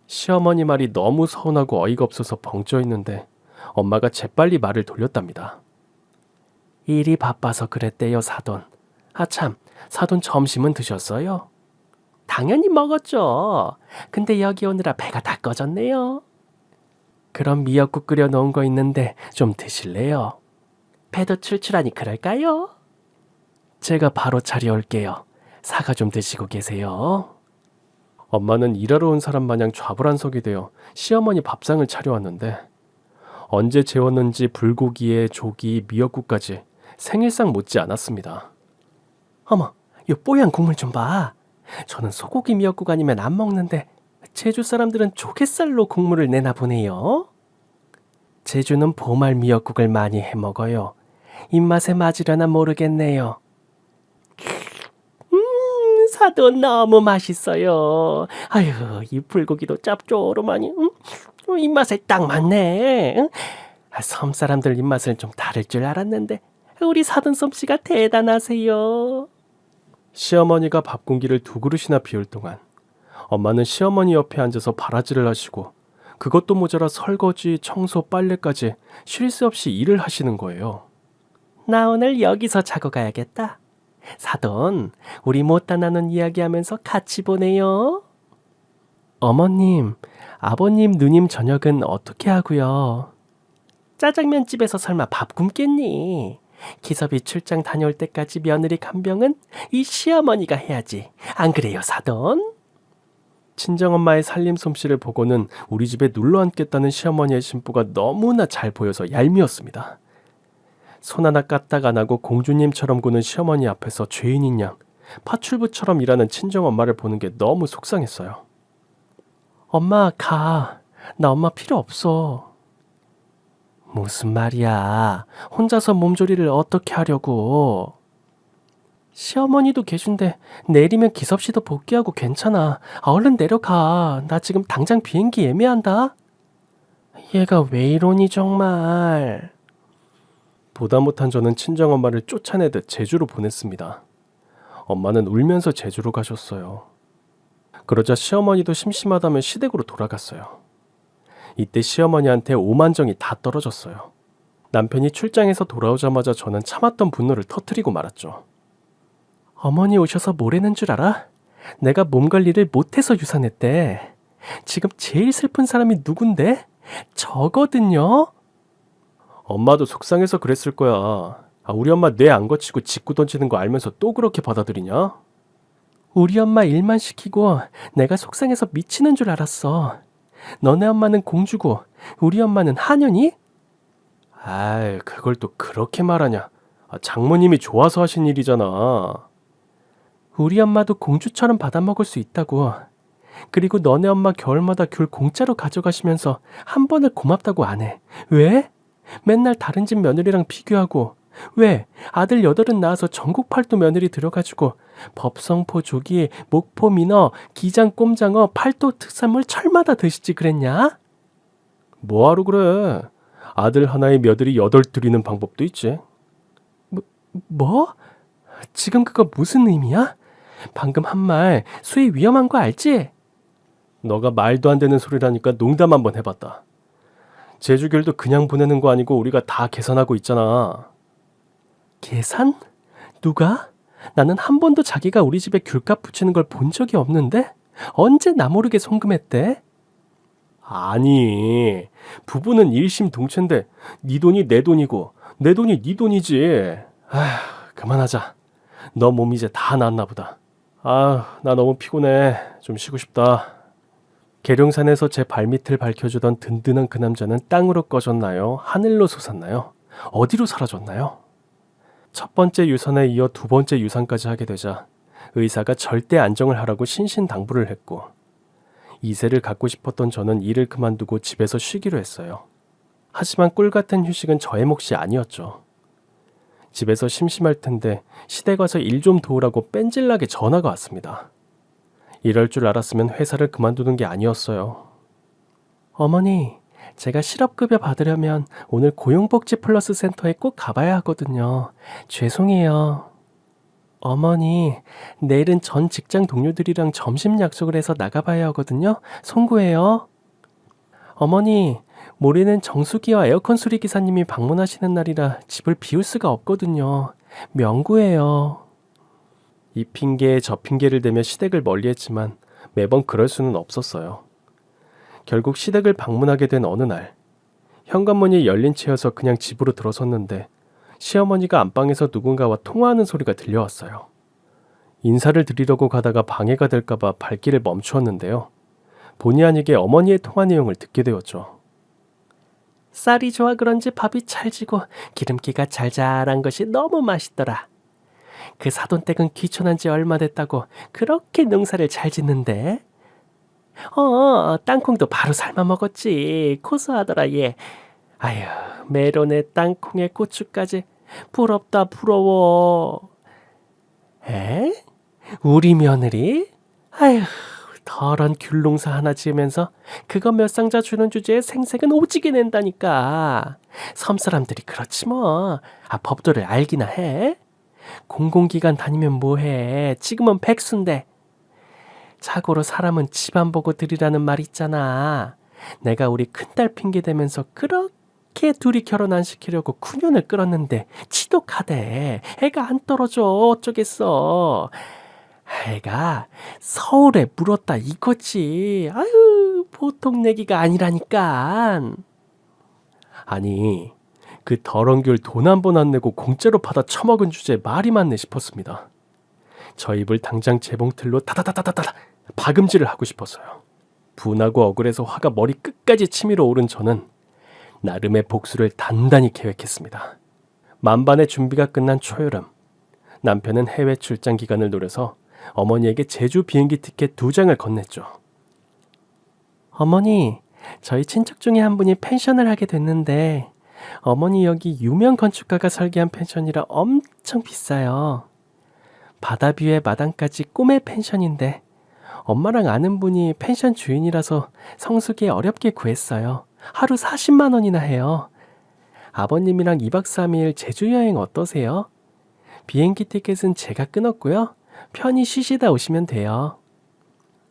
시어머니 말이 너무 서운하고 어이가 없어서 벙쪄 있는데 엄마가 재빨리 말을 돌렸답니다.
일이 바빠서 그랬대요, 사돈. 아참, 사돈 점심은 드셨어요? 당연히 먹었죠. 근데 여기 오느라 배가 다 꺼졌네요. 그럼 미역국 끓여 놓은 거 있는데 좀 드실래요? 배도 출출하니 그럴까요? 제가 바로 차려올게요. 사과 좀 드시고 계세요.
엄마는 일하러 온 사람 마냥 좌불안석이 되어 시어머니 밥상을 차려왔는데 언제 재웠는지 불고기에 조기, 미역국까지 생일상 못지 않았습니다.
어머, 요 뽀얀 국물 좀 봐. 저는 소고기 미역국 아니면 안 먹는데 제주 사람들은 조갯살로 국물을 내나 보네요. 제주는 보말 미역국을 많이 해먹어요. 입맛에 맞으려나 모르겠네요. 사돈 너무 맛있어요. 아유, 이 불고기도 짭조름하니 입맛에 딱 맞네. 응? 섬 사람들 입맛은 좀 다를 줄 알았는데 우리 사돈 솜씨가 대단하세요.
시어머니가 밥 공기를 2그릇이나 비울 동안 엄마는 시어머니 옆에 앉아서 바라지를 하시고 그것도 모자라 설거지, 청소, 빨래까지 쉴 새 없이 일을 하시는 거예요.
나 오늘 여기서 자고 가야겠다. 사돈, 우리 못다 나눈 이야기하면서 같이 보내요. 어머님, 아버님, 누님 저녁은 어떻게 하고요? 짜장면집에서 설마 밥 굶겠니? 기섭이 출장 다녀올 때까지 며느리 간병은 이 시어머니가 해야지. 안 그래요, 사돈?
친정엄마의 살림 솜씨를 보고는 우리 집에 눌러 앉겠다는 시어머니의 심보가 너무나 잘 보여서 얄미웠습니다. 손 하나 까딱 안 하고 공주님처럼 구는 시어머니 앞에서 죄인인 양 파출부처럼 일하는 친정엄마를 보는 게 너무 속상했어요.
엄마 가. 나 엄마 필요 없어. 무슨 말이야. 혼자서 몸조리를 어떻게 하려고. 시어머니도 계신데 내일이면 기섭씨도 복귀하고 괜찮아. 얼른 내려가. 나 지금 당장 비행기 예매한다. 얘가 왜 이러니 정말.
보다 못한 저는 친정엄마를 쫓아내듯 제주로 보냈습니다. 엄마는 울면서 제주로 가셨어요. 그러자 시어머니도 심심하다며 시댁으로 돌아갔어요. 이때 시어머니한테 오만정이 다 떨어졌어요. 남편이 출장에서 돌아오자마자 저는 참았던 분노를 터뜨리고 말았죠.
어머니 오셔서 뭐라는 줄 알아? 내가 몸 관리를 못해서 유산했대. 지금 제일 슬픈 사람이 누군데? 저거든요.
엄마도 속상해서 그랬을 거야. 우리 엄마 뇌 안 거치고 짓고 던지는 거 알면서 또 그렇게 받아들이냐?
우리 엄마 일만 시키고 내가 속상해서 미치는 줄 알았어. 너네 엄마는 공주고 우리 엄마는 하녀니?
아이, 그걸 또 그렇게 말하냐. 장모님이 좋아서 하신 일이잖아.
우리 엄마도 공주처럼 받아먹을 수 있다고. 그리고 너네 엄마 겨울마다 귤 공짜로 가져가시면서 한 번을 고맙다고 안 해. 왜? 맨날 다른 집 며느리랑 비교하고. 왜? 아들 8은 낳아서 전국 팔도 며느리 들어가지고 법성포 조기, 목포 민어, 기장 꼼장어, 팔도 특산물 철마다 드시지 그랬냐?
뭐하러 그래. 아들 하나에 며느리 8 들이는 방법도 있지.
뭐? 지금 그거 무슨 의미야? 방금 한 말 수위 위험한 거 알지?
너가 말도 안 되는 소리라니까 농담 한번 해봤다. 제주귤도 그냥 보내는 거 아니고 우리가 다 계산하고 있잖아.
계산? 누가? 나는 한 번도 자기가 우리 집에 귤값 붙이는 걸 본 적이 없는데? 언제 나 모르게 송금했대?
아니, 부부는 일심동체인데 네 돈이 내 돈이고 내 돈이 네 돈이지. 아휴, 그만하자. 너 몸 이제 다 나았나 보다. 나 너무 피곤해. 좀 쉬고 싶다. 계룡산에서 제 발밑을 밝혀주던 든든한 그 남자는 땅으로 꺼졌나요? 하늘로 솟았나요? 어디로 사라졌나요? 첫 번째 유산에 이어 2번째 유산까지 하게 되자 의사가 절대 안정을 하라고 신신당부를 했고, 이세를 갖고 싶었던 저는 일을 그만두고 집에서 쉬기로 했어요. 하지만 꿀 같은 휴식은 저의 몫이 아니었죠. 집에서 심심할 텐데 시댁 와서 일 좀 도우라고 뺀질나게 전화가 왔습니다. 이럴 줄 알았으면 회사를 그만두는 게 아니었어요.
어머니, 제가 실업급여 받으려면 오늘 고용복지 플러스 센터에 꼭 가봐야 하거든요. 죄송해요. 어머니, 내일은 전 직장 동료들이랑 점심 약속을 해서 나가봐야 하거든요. 송구해요. 어머니, 모레는 정수기와 에어컨 수리 기사님이 방문하시는 날이라 집을 비울 수가 없거든요. 명구해요.
이 핑계에 저 핑계를 대며 시댁을 멀리했지만 매번 그럴 수는 없었어요. 결국 시댁을 방문하게 된 어느 날, 현관문이 열린 채여서 그냥 집으로 들어섰는데 시어머니가 안방에서 누군가와 통화하는 소리가 들려왔어요. 인사를 드리려고 가다가 방해가 될까봐 발길을 멈추었는데요. 본의 아니게 어머니의 통화 내용을 듣게 되었죠.
쌀이 좋아 그런지 밥이 찰지고 기름기가 잘잘한 것이 너무 맛있더라. 그 사돈댁은 귀촌한 지 얼마 됐다고 그렇게 농사를 잘 짓는데? 땅콩도 바로 삶아 먹었지. 고소하더라 얘. 아휴, 메론에 땅콩에 고추까지. 부럽다 부러워. 에? 우리 며느리? 아휴, 더런 귤농사 하나 지으면서 그거 몇 상자 주는 주제에 생색은 오지게 낸다니까. 섬사람들이 그렇지 뭐. 법도를 알기나 해? 공공기관 다니면 뭐해. 지금은 백수인데. 자고로 사람은 집안 보고 들이라는 말 있잖아. 내가 우리 큰딸 핑계 대면서 그렇게 둘이 결혼 안 시키려고 9년을 끌었는데 지독하대. 애가 안 떨어져. 어쩌겠어. 애가 서울에 물었다 이거지. 아유, 보통 내기가 아니라니까. 아니, 그 더러운 귤 돈 한 번 안 내고 공짜로 받아 처먹은 주제에 말이 많네 싶었습니다. 저 입을 당장 재봉틀로 다다다다다다 박음질을 하고 싶었어요. 분하고 억울해서 화가 머리 끝까지 치밀어 오른 저는 나름의 복수를 단단히 계획했습니다. 만반의 준비가 끝난 초여름, 남편은 해외 출장 기간을 노려서 어머니에게 제주 비행기 티켓 2장을 건넸죠. 어머니, 저희 친척 중에 한 분이 펜션을 하게 됐는데 어머니 여기 유명 건축가가 설계한 펜션이라 엄청 비싸요. 바다 뷰에 마당까지 꿈의 펜션인데 엄마랑 아는 분이 펜션 주인이라서 성수기에 어렵게 구했어요. 하루 40만 원이나 해요. 아버님이랑 2박 3일 제주 여행 어떠세요? 비행기 티켓은 제가 끊었고요. 편히 쉬시다 오시면 돼요.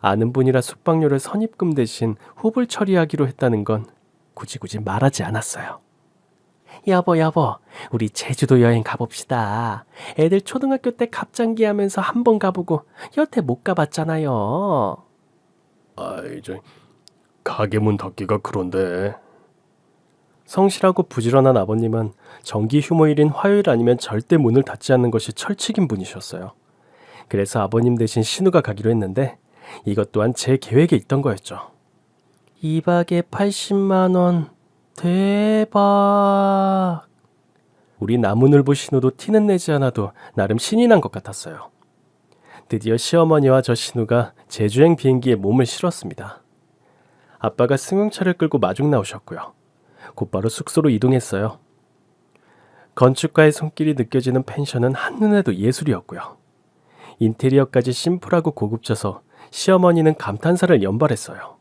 아는 분이라 숙박료를 선입금 대신 후불 처리하기로 했다는 건 굳이 말하지 않았어요. 여보, 우리 제주도 여행 가봅시다. 애들 초등학교 때 갑장기 하면서 한 번 가보고 여태 못 가봤잖아요.
아이, 가게 문 닫기가 그런데. 성실하고 부지런한 아버님은 정기 휴무일인 화요일 아니면 절대 문을 닫지 않는 것이 철칙인 분이셨어요. 그래서 아버님 대신 신우가 가기로 했는데 이것 또한 제 계획에 있던 거였죠.
2박에 80만 원. 대박.
우리 나무늘보 신우도 티는 내지 않아도 나름 신이 난 것 같았어요. 드디어 시어머니와 저 신우가 제주행 비행기에 몸을 실었습니다. 아빠가 승용차를 끌고 마중 나오셨고요. 곧바로 숙소로 이동했어요. 건축가의 손길이 느껴지는 펜션은 한눈에도 예술이었고요. 인테리어까지 심플하고 고급져서 시어머니는 감탄사를 연발했어요.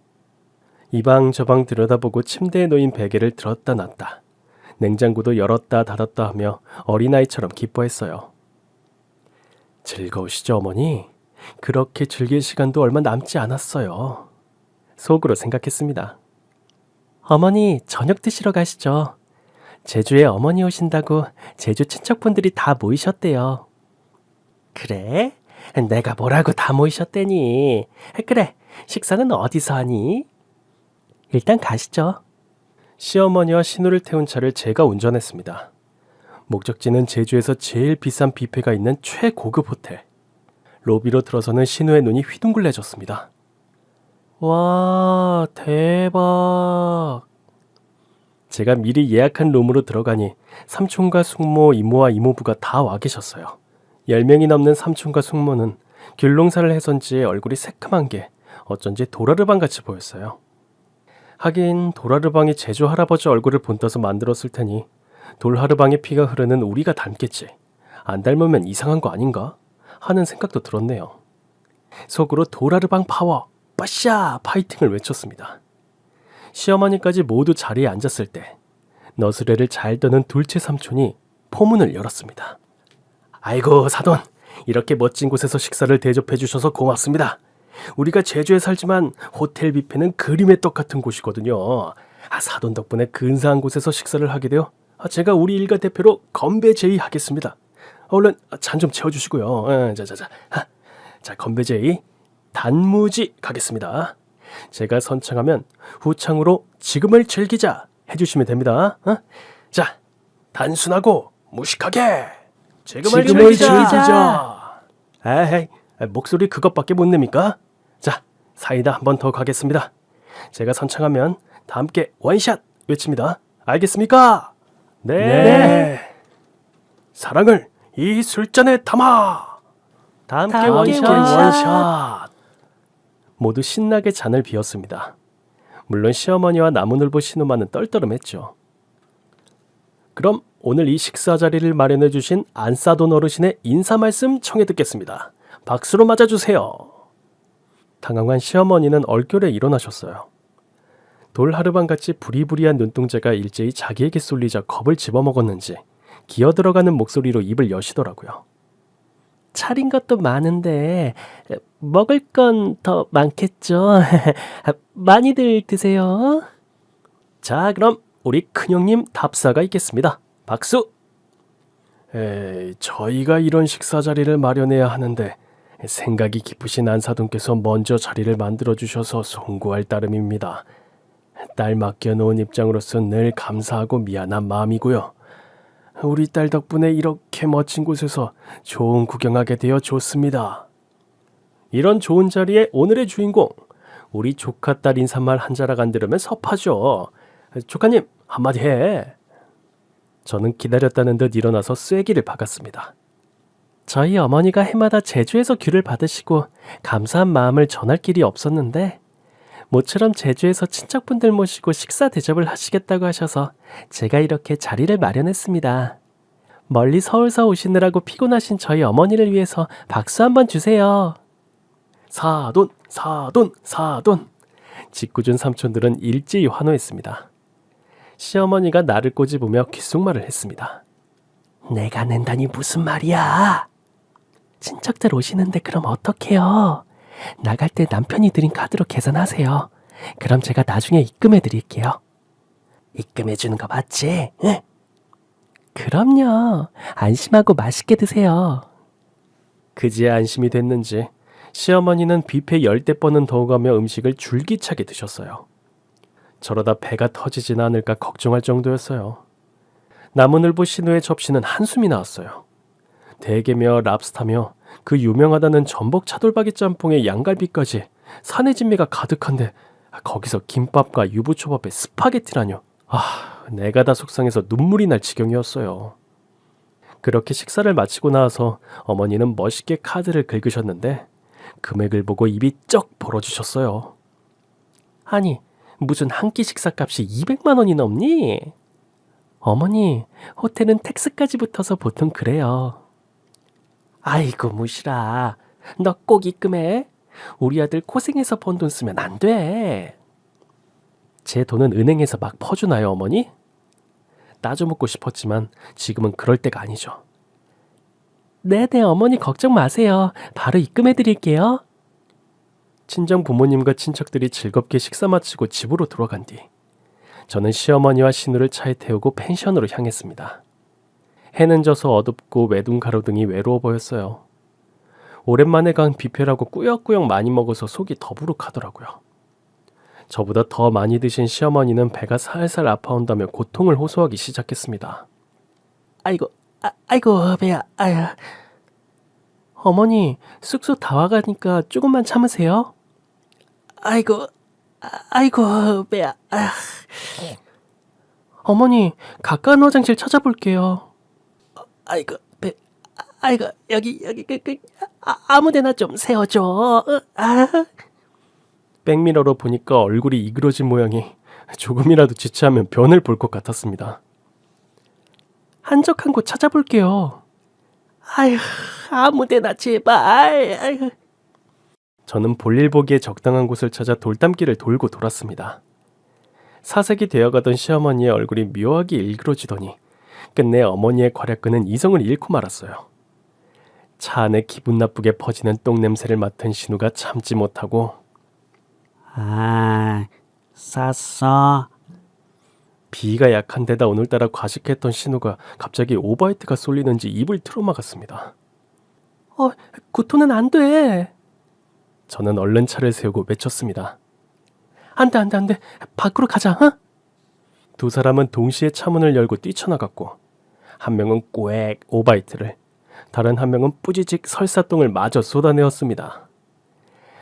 이 방 저 방 들여다보고 침대에 놓인 베개를 들었다 놨다. 냉장고도 열었다 닫았다 하며 어린아이처럼 기뻐했어요. 즐거우시죠, 어머니? 그렇게 즐길 시간도 얼마 남지 않았어요. 속으로 생각했습니다.
어머니, 저녁 드시러 가시죠. 제주에 어머니 오신다고 제주 친척분들이 다 모이셨대요. 그래? 내가 뭐라고 다 모이셨대니? 그래, 식사는 어디서 하니? 일단 가시죠.
시어머니와 신우를 태운 차를 제가 운전했습니다. 목적지는 제주에서 제일 비싼 뷔페가 있는 최고급 호텔. 로비로 들어서는 신우의 눈이 휘둥글레졌습니다.
와, 대박.
제가 미리 예약한 룸으로 들어가니 삼촌과 숙모, 이모와 이모부가 다 와 계셨어요. 10명이 넘는 삼촌과 숙모는 귤농사를 해선지 얼굴이 새카만 게 어쩐지 도라르방같이 보였어요. 하긴 도라르방이 제주 할아버지 얼굴을 본떠서 만들었을 테니 돌하르방의 피가 흐르는 우리가 닮겠지. 안 닮으면 이상한 거 아닌가? 하는 생각도 들었네요. 속으로 도라르방 파워, 빠샤 파이팅을 외쳤습니다. 시어머니까지 모두 자리에 앉았을 때 너스레를 잘 떠는 둘째 삼촌이 포문을 열었습니다. 아이고 사돈, 이렇게 멋진 곳에서 식사를 대접해 주셔서 고맙습니다. 우리가 제주에 살지만 호텔 뷔페는 그림의 떡 같은 곳이거든요. 사돈 덕분에 근사한 곳에서 식사를 하게 되어 제가 우리 일가 대표로 건배 제의하겠습니다. 얼른 잔 좀 채워주시고요. 자, 건배 제의 단무지 가겠습니다. 제가 선창하면 후창으로 지금을 즐기자 해주시면 됩니다. 자, 단순하고 무식하게 지금을 즐기자. 에이, 목소리 그것밖에 못 냅니까? 자, 사이다 한 번 더 가겠습니다. 제가 선창하면 다 함께 원샷 외칩니다. 알겠습니까? 네. 사랑을 이 술잔에 담아. 다 함께 원샷. 모두 신나게 잔을 비웠습니다. 물론 시어머니와 나무늘보 신우만은 떨떠름했죠. 그럼 오늘 이 식사 자리를 마련해 주신 안사돈 어르신의 인사 말씀 청해 듣겠습니다. 박수로 맞아주세요. 당황한 시어머니는 얼결에 일어나셨어요. 돌하르방같이 부리부리한 눈동자가 일제히 자기에게 쏠리자 겁을 집어먹었는지 기어들어가는 목소리로 입을 여시더라고요.
차린 것도 많은데 먹을 건 더 많겠죠. 많이들 드세요.
자, 그럼 우리 큰형님 답사가 있겠습니다. 박수! 저희가 이런 식사 자리를 마련해야 하는데 생각이 깊으신 안사돈께서 먼저 자리를 만들어주셔서 송구할 따름입니다. 딸 맡겨놓은 입장으로서 늘 감사하고 미안한 마음이고요. 우리 딸 덕분에 이렇게 멋진 곳에서 좋은 구경하게 되어 좋습니다. 이런 좋은 자리에 오늘의 주인공, 우리 조카 딸 인사말 한 자락 안 들으면 섭하죠. 조카님, 한마디 해. 저는 기다렸다는 듯 일어나서 쐐기를 박았습니다.
저희 어머니가 해마다 제주에서 귤을 받으시고 감사한 마음을 전할 길이 없었는데 모처럼 제주에서 친척분들 모시고 식사 대접을 하시겠다고 하셔서 제가 이렇게 자리를 마련했습니다. 멀리 서울서 오시느라고 피곤하신 저희 어머니를 위해서 박수 한번 주세요.
사돈, 사돈, 사돈. 짓궂은 삼촌들은 일제히 환호했습니다. 시어머니가 나를 꼬집으며 귓속말을 했습니다.
내가 낸다니 무슨 말이야? 친척들 오시는데 그럼 어떡해요? 나갈 때 남편이 드린 카드로 계산하세요. 그럼 제가 나중에 입금해 드릴게요. 입금해 주는 거 맞지? 응? 그럼요. 안심하고 맛있게 드세요.
그지야 안심이 됐는지 시어머니는 뷔페 10대번은 더 가며 음식을 줄기차게 드셨어요. 저러다 배가 터지진 않을까 걱정할 정도였어요. 나무늘보 신우의 접시는 한숨이 나왔어요. 대게며 랍스타며 그 유명하다는 전복 차돌박이 짬뽕에 양갈비까지 산의 진미가 가득한데 거기서 김밥과 유부초밥에 스파게티라뇨. 내가 다 속상해서 눈물이 날 지경이었어요. 그렇게 식사를 마치고 나와서 어머니는 멋있게 카드를 긁으셨는데 금액을 보고 입이 쩍 벌어지셨어요.
아니, 무슨 한 끼 식사값이 200만 원이 넘니? 어머니, 호텔은 텍스까지 붙어서 보통 그래요. 아이고 무시라. 너 꼭 입금해. 우리 아들 고생해서 번 돈 쓰면 안 돼.
제 돈은 은행에서 막 퍼주나요, 어머니? 따져먹고 싶었지만 지금은 그럴 때가 아니죠.
네네, 어머니 걱정 마세요. 바로 입금해 드릴게요.
친정 부모님과 친척들이 즐겁게 식사 마치고 집으로 돌아간 뒤 저는 시어머니와 신우를 차에 태우고 펜션으로 향했습니다. 해는 져서 어둡고 외둥 가로등이 외로워 보였어요. 오랜만에 간 뷔페라고 꾸역꾸역 많이 먹어서 속이 더부룩하더라고요. 저보다 더 많이 드신 시어머니는 배가 살살 아파온다며 고통을 호소하기 시작했습니다.
아이고 배야. 아유. 어머니, 숙소 다 와가니까 조금만 참으세요. 아이고 배야. 아유. 어머니, 가까운 화장실 찾아볼게요. 아이고 배. 아이고 여기 아무데나 좀 세워줘.
백미러로 보니까 얼굴이 이그러진 모양이 조금이라도 지체하면 변을 볼 것 같았습니다.
한적한 곳 찾아볼게요. 아휴, 아무데나 제발. 아휴.
저는 볼일 보기에 적당한 곳을 찾아 돌담길을 돌고 돌았습니다. 사색이 되어가던 시어머니의 얼굴이 묘하게 일그러지더니 끝내 어머니의 괄약근은 이성을 잃고 말았어요. 차 안에 기분 나쁘게 퍼지는 똥냄새를 맡은 신우가 참지 못하고
쌌어.
비가 약한 데다 오늘따라 과식했던 신우가 갑자기 오버히트가 쏠리는지 입을 틀어막았습니다.
구토는 안 돼.
저는 얼른 차를 세우고 외쳤습니다.
안 돼. 밖으로 가자. 어?
두 사람은 동시에 차문을 열고 뛰쳐나갔고 한 명은 꽥 오바이트를, 다른 한 명은 뿌지직 설사똥을 마저 쏟아내었습니다.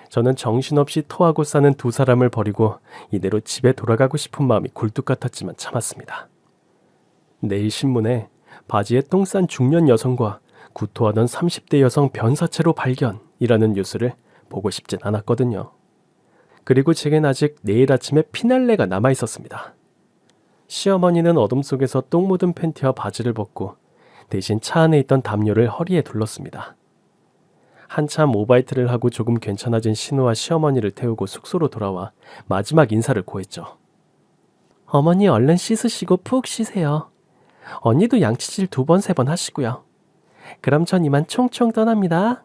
저는 정신없이 토하고 싸는 두 사람을 버리고 이대로 집에 돌아가고 싶은 마음이 굴뚝 같았지만 참았습니다. 내일 신문에 바지에 똥 싼 중년 여성과 구토하던 30대 여성 변사체로 발견이라는 뉴스를 보고 싶진 않았거든요. 그리고 제겐 아직 내일 아침에 피날레가 남아 있었습니다. 시어머니는 어둠 속에서 똥 묻은 팬티와 바지를 벗고 대신 차 안에 있던 담요를 허리에 둘렀습니다. 한참 오바이트를 하고 조금 괜찮아진 신우와 시어머니를 태우고 숙소로 돌아와 마지막 인사를 고했죠.
어머니 얼른 씻으시고 푹 쉬세요. 언니도 양치질 2번, 3번 하시고요. 그럼 전 이만 총총 떠납니다.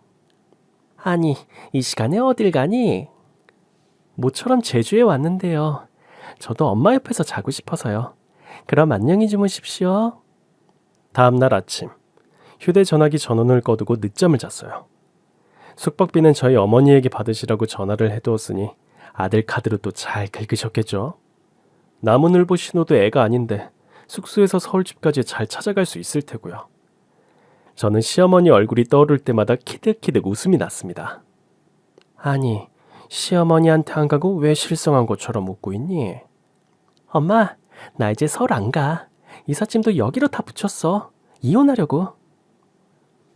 아니, 이 시간에 어딜 가니? 모처럼 제주에 왔는데요. 저도 엄마 옆에서 자고 싶어서요. 그럼 안녕히 주무십시오.
다음날 아침, 휴대전화기 전원을 꺼두고 늦잠을 잤어요. 숙박비는 저희 어머니에게 받으시라고 전화를 해두었으니 아들 카드로 또 잘 긁으셨겠죠. 나무늘보 신호도 애가 아닌데 숙소에서 서울집까지 잘 찾아갈 수 있을 테고요. 저는 시어머니 얼굴이 떠오를 때마다 키득키득 웃음이 났습니다.
아니, 시어머니한테 안 가고 왜 실성한 것처럼 웃고 있니? 엄마, 나 이제 서울 안 가. 이삿짐도 여기로 다 붙였어. 이혼하려고.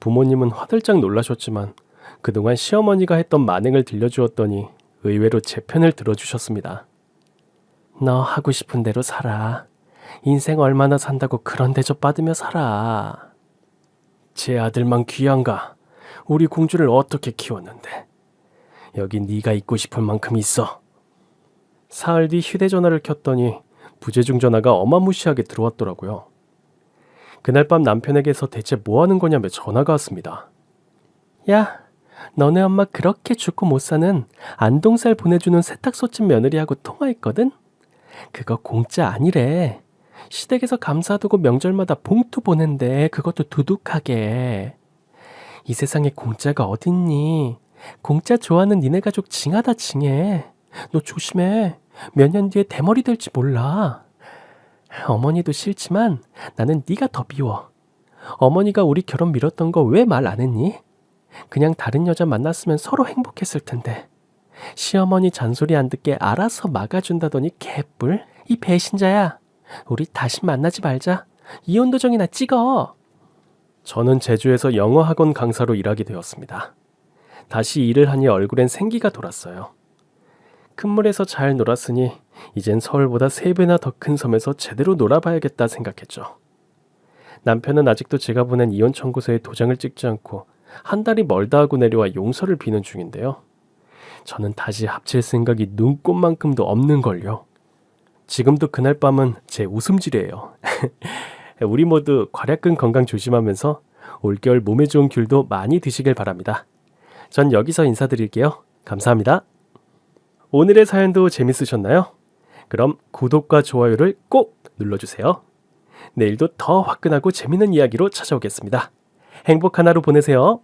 부모님은 화들짝 놀라셨지만 그동안 시어머니가 했던 만행을 들려주었더니 의외로 제 편을 들어주셨습니다.
너 하고 싶은 대로 살아. 인생 얼마나 산다고 그런 대접 받으며 살아.
제 아들만 귀한가? 우리 공주를 어떻게 키웠는데? 여기 네가 있고 싶을 만큼 있어. 사흘 뒤 휴대전화를 켰더니 부재중 전화가 어마무시하게 들어왔더라고요. 그날 밤 남편에게서 대체 뭐 하는 거냐며 전화가 왔습니다.
야, 너네 엄마 그렇게 죽고 못 사는 안동살 보내주는 세탁소집 며느리하고 통화했거든? 그거 공짜 아니래. 시댁에서 감사하다고 명절마다 봉투 보낸대. 그것도 두둑하게. 이 세상에 공짜가 어딨니? 공짜 좋아하는 니네 가족 징하다 징해. 너 조심해. 몇 년 뒤에 대머리 될지 몰라. 어머니도 싫지만 나는 네가 더 미워. 어머니가 우리 결혼 미뤘던 거 왜 말 안 했니? 그냥 다른 여자 만났으면 서로 행복했을 텐데. 시어머니 잔소리 안 듣게 알아서 막아준다더니 개뿔. 이 배신자야. 우리 다시 만나지 말자. 이혼 도정이나 찍어.
저는 제주에서 영어 학원 강사로 일하게 되었습니다. 다시 일을 하니 얼굴엔 생기가 돌았어요. 큰 물에서 잘 놀았으니 이젠 서울보다 3배나 더 큰 섬에서 제대로 놀아봐야겠다 생각했죠. 남편은 아직도 제가 보낸 이혼 청구서에 도장을 찍지 않고 한 달이 멀다 하고 내려와 용서를 비는 중인데요. 저는 다시 합칠 생각이 눈꼽만큼도 없는걸요. 지금도 그날 밤은 제 웃음질이에요. 우리 모두 괄약근 건강 조심하면서 올겨울 몸에 좋은 귤도 많이 드시길 바랍니다. 전 여기서 인사드릴게요. 감사합니다. 오늘의 사연도 재밌으셨나요? 그럼 구독과 좋아요를 꼭 눌러주세요. 내일도 더 화끈하고 재밌는 이야기로 찾아오겠습니다. 행복한 하루 보내세요.